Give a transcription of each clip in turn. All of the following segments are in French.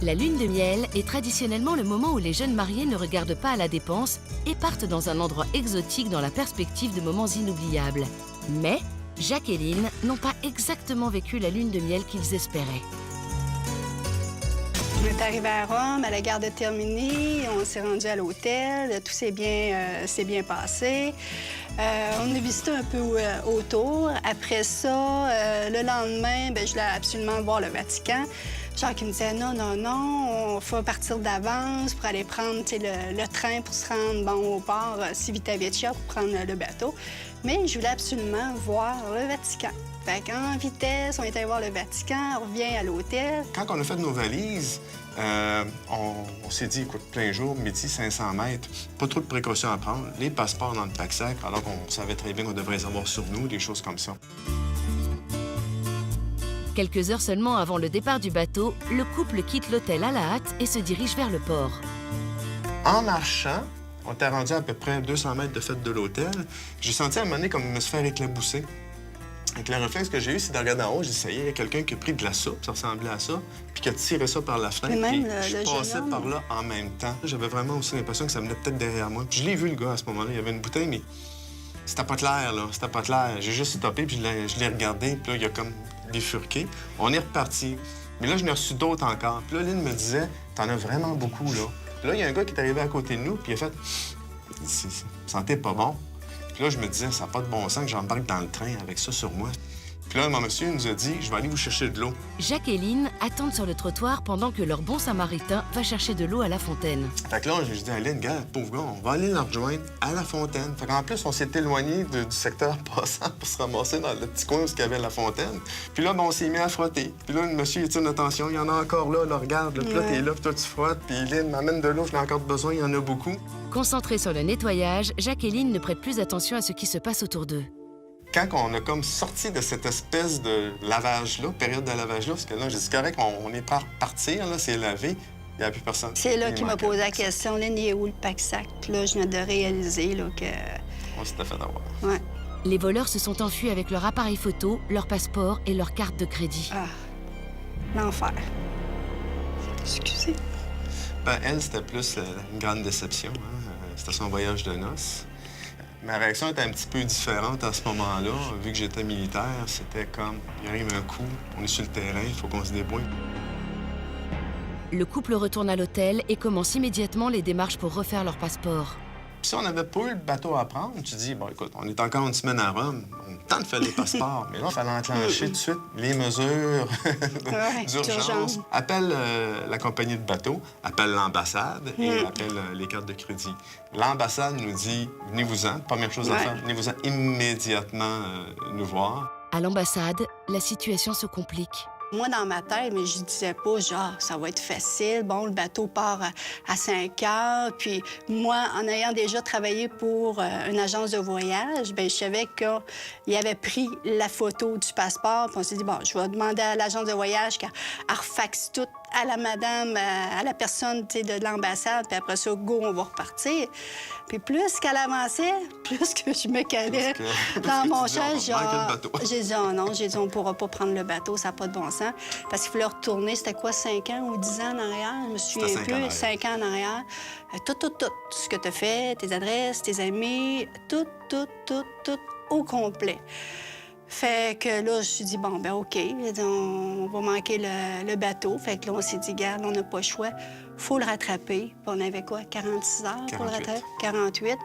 La lune de miel est traditionnellement le moment où les jeunes mariés ne regardent pas à la dépense et partent dans un endroit exotique dans la perspective de moments inoubliables. Mais Jacques et Lynn n'ont pas exactement vécu la lune de miel qu'ils espéraient. On est arrivé à Rome, à la gare de Termini, on s'est rendu à l'hôtel, tout s'est bien passé. On a visité un peu autour. Après ça, le lendemain, je voulais absolument voir le Vatican. Jacques me disait non, on faut partir d'avance pour aller prendre le train pour se rendre au port Civitavecchia pour prendre le bateau. Mais je voulais absolument voir le Vatican. Fait qu'en vitesse, on est allé voir le Vatican, on revient à l'hôtel. Quand on a fait nos valises, on s'est dit, écoute, plein jour, midi, 500 mètres, pas trop de précautions à prendre, les passeports dans le pack-sac, alors qu'on savait très bien qu'on devrait les avoir sur nous, des choses comme ça. Quelques heures seulement avant le départ du bateau, le couple quitte l'hôtel à la hâte et se dirige vers le port. En marchant, on était rendu à peu près 200 mètres de fait de l'hôtel. J'ai senti à un moment donné comme me se faire éclabousser. Avec le réflexe que j'ai eu, c'est de regarder en haut, j'ai essayé, il y a quelqu'un qui a pris de la soupe, ça ressemblait à ça, puis qui a tiré ça par la fenêtre, puis je passais par là en même temps. J'avais vraiment aussi l'impression que ça venait peut-être derrière moi. Puis je l'ai vu, le gars, à ce moment-là. Il y avait une bouteille, mais c'était pas clair, là. C'était pas clair. J'ai juste stoppé, puis je l'ai regardé, puis là, il a comme bifurqué. On est reparti. Mais là, je n'ai reçu d'autres encore. Puis là, Lynn me disait, t'en as vraiment beaucoup, là. Puis là, il y a un gars qui est arrivé à côté de nous, puis il a fait, ça sentait pas bon. Puis là, je me disais, ça n'a pas de bon sens que j'embarque dans le train avec ça sur moi. Puis là, mon monsieur nous a dit, je vais aller vous chercher de l'eau. Jacques et Lynn attendent sur le trottoir pendant que leur bon samaritain va chercher de l'eau à la fontaine. Fait que là, j'ai dit à Lynn, gars, pauvre gars, on va aller la rejoindre à la fontaine. Fait qu'en plus, on s'est éloigné du secteur passant pour se ramasser dans le petit coin où il y avait la fontaine. Puis là, on s'est mis à frotter. Puis là, le monsieur, il tire notre attention, il y en a encore là, regarde. Là, puis là, t'es là, puis toi, tu frottes. Puis Lynn m'amène de l'eau, j'en ai encore besoin, il y en a beaucoup. Concentrés sur le nettoyage, Jacques et Lynn ne prêtent plus attention à ce qui se passe autour d'eux. Quand on a comme sorti de cette espèce de lavage-là, période de lavage-là, parce que là, j'ai dit, correct, on est prêt à repartir, là, c'est lavé, il n'y a plus personne. C'est là qu'il m'a posé la question, Lynn, il est où le pack-sac? Là, je viens de réaliser là, que... On s'était fait avoir. Ouais. Les voleurs se sont enfuis avec leur appareil photo, leur passeport et leur carte de crédit. Ah, l'enfer. Excusez. Elle, c'était plus une grande déception. Hein? C'était son voyage de noces. Ma réaction était un petit peu différente à ce moment-là. Vu que j'étais militaire, c'était comme, il arrive un coup, on est sur le terrain, il faut qu'on se débrouille. Le couple retourne à l'hôtel et commence immédiatement les démarches pour refaire leur passeport. Puis si on n'avait pas eu le bateau à prendre, tu dis, bon, écoute, on est encore une semaine à Rome, on tente de faire des passeports. Mais là, il fallait enclencher tout de suite les mesures d'urgence. Appelle la compagnie de bateau, appelle l'ambassade et appelle les cartes de crédit. L'ambassade nous dit, venez-vous-en, première chose à faire, venez-vous-en immédiatement nous voir. À l'ambassade, la situation se complique. Moi, dans ma tête, mais je disais pas, genre, ça va être facile. Bon, le bateau part à 5 heures. Puis moi, en ayant déjà travaillé pour une agence de voyage, bien, je savais qu'il avait pris la photo du passeport. Puis on s'est dit, bon, je vais demander à l'agence de voyage qu'elle refaxe tout à la madame, à la personne de l'ambassade. Puis après ça, go, on va repartir. Puis plus qu'elle avançait, plus que je me calais dans mon char, genre... J'ai dit, oh non, j'ai dit, on pourra pas prendre le bateau, ça n'a pas de bon sens. Parce qu'il fallait retourner, c'était quoi, 5 ans ou 10 ans en arrière? Je me souviens plus, 5 ans en arrière. Tout ce que tu as fait, tes adresses, tes amis, tout au complet. Fait que là, je me suis dit, bon, ben OK, on va manquer le bateau. Fait que là, on s'est dit, garde, on n'a pas le choix, faut le rattraper. Puis on avait quoi, 46 heures pour le rattraper? 48.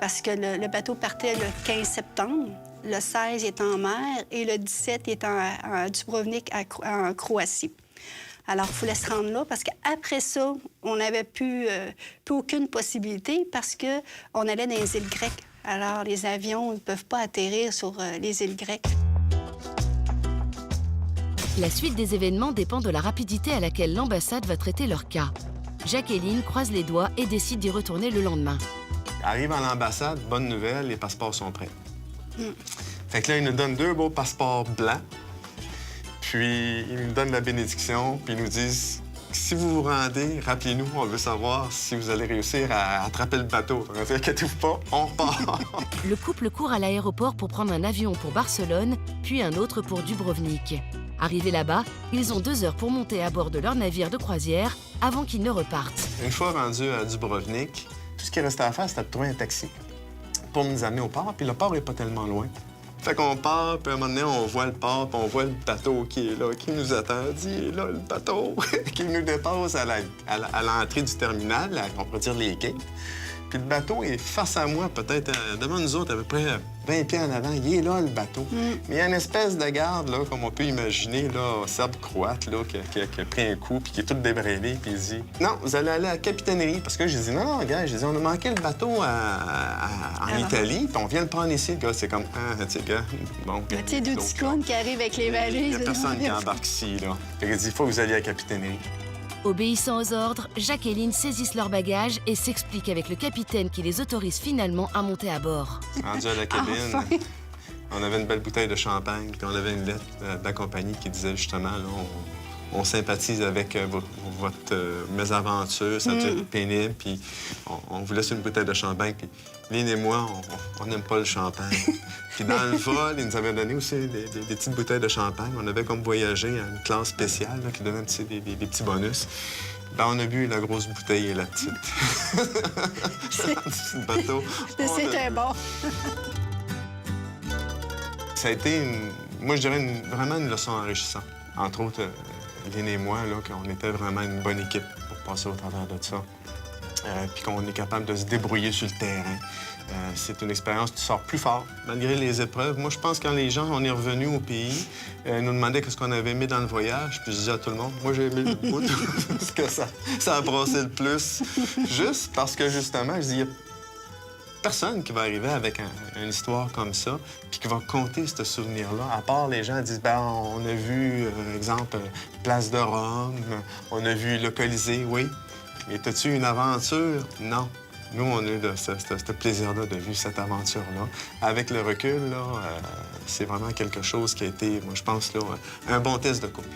Parce que le bateau partait le 15 septembre, le 16 il est en mer et le 17 il est en Dubrovnik, en Croatie. Alors, il fallait se rendre là parce qu'après ça, on n'avait plus aucune possibilité parce qu'on allait dans les îles grecques. Alors, les avions ne peuvent pas atterrir sur les îles grecques. La suite des événements dépend de la rapidité à laquelle l'ambassade va traiter leur cas. Jacques et Lynn croisent les doigts et décident d'y retourner le lendemain. Arrive à l'ambassade, bonne nouvelle, les passeports sont prêts. Fait que là, ils nous donnent 2 beaux passeports blancs. Puis, ils nous donnent la bénédiction, puis ils nous disent... Si vous vous rendez, rappelez-nous, on veut savoir si vous allez réussir à attraper le bateau. Inquiétez-vous pas, on repart. Le couple court à l'aéroport pour prendre un avion pour Barcelone, puis un autre pour Dubrovnik. Arrivés là-bas, ils ont 2 heures pour monter à bord de leur navire de croisière avant qu'ils ne repartent. Une fois rendus à Dubrovnik, tout ce qui restait à faire, c'était de trouver un taxi pour nous amener au port. Puis le port n'est pas tellement loin. Fait qu'on part, puis à un moment donné, on voit le port, puis on voit le bateau qui est là, qui nous attend. Il est là, le bateau, qui nous dépasse à l'entrée du terminal, on pourrait dire les quais. Puis le bateau est face à moi, peut-être devant nous autres, à peu près 20 pieds en avant. Il est là, le bateau. Mais il y a une espèce de garde, là, comme on peut imaginer, là, serbe-croate, là, qui a pris un coup, puis qui est tout débrayé, puis il dit « Non, vous allez aller à la capitainerie. » Parce que j'ai dit « Non, gars, j'ai dit, on a manqué le bateau en Italie, puis on vient le prendre ici. » Le gars, c'est comme « Ah, tu sais, gars, bon... » Tu sais, deux petits clowns qui arrivent avec les valises. Il n'y a personne qui embarque ici, là. Fait qu'il dit « Il faut que vous alliez à la capitainerie. » Obéissant aux ordres, Jacques et Lynn saisissent leurs bagages et s'expliquent avec le capitaine qui les autorise finalement à monter à bord. Rendu à la cabine, Enfin. on avait une belle bouteille de champagne, puis on avait une lettre de la compagnie qui disait justement, là, on sympathise avec votre mésaventure, ça a dû être pénible, puis on vous laisse une bouteille de champagne, puis Lynn et moi, on n'aime pas le champagne. Puis dans le vol, ils nous avaient donné aussi des petites bouteilles de champagne. On avait comme voyagé à une classe spéciale là, qui donnait des petits bonus. Ben, on a bu la grosse bouteille et la petite. Le bateau. C'était bon. Ça a été, moi, je dirais, vraiment une leçon enrichissante. Entre autres, Lynn et moi, là, qu'on était vraiment une bonne équipe pour passer au travers de ça. Puis qu'on est capable de se débrouiller sur le terrain. C'est une expérience qui sort plus fort, malgré les épreuves. Moi, je pense que quand les gens, on est revenus au pays, nous demandaient qu'est-ce qu'on avait aimé dans le voyage, puis je disais à tout le monde, moi, j'ai aimé le bout, parce que ça a brassé le plus. Juste parce que, justement, je dis, il y a personne qui va arriver avec une histoire comme ça, puis qui va compter ce souvenir-là, à part les gens disent, ben on a vu, exemple, Place de Rome, on a vu le Colisée, oui. Mais as-tu eu une aventure? Non. Nous, on a eu ce plaisir-là de vivre cette aventure-là. Avec le recul, là, c'est vraiment quelque chose qui a été, moi, je pense, là, un bon test de couple.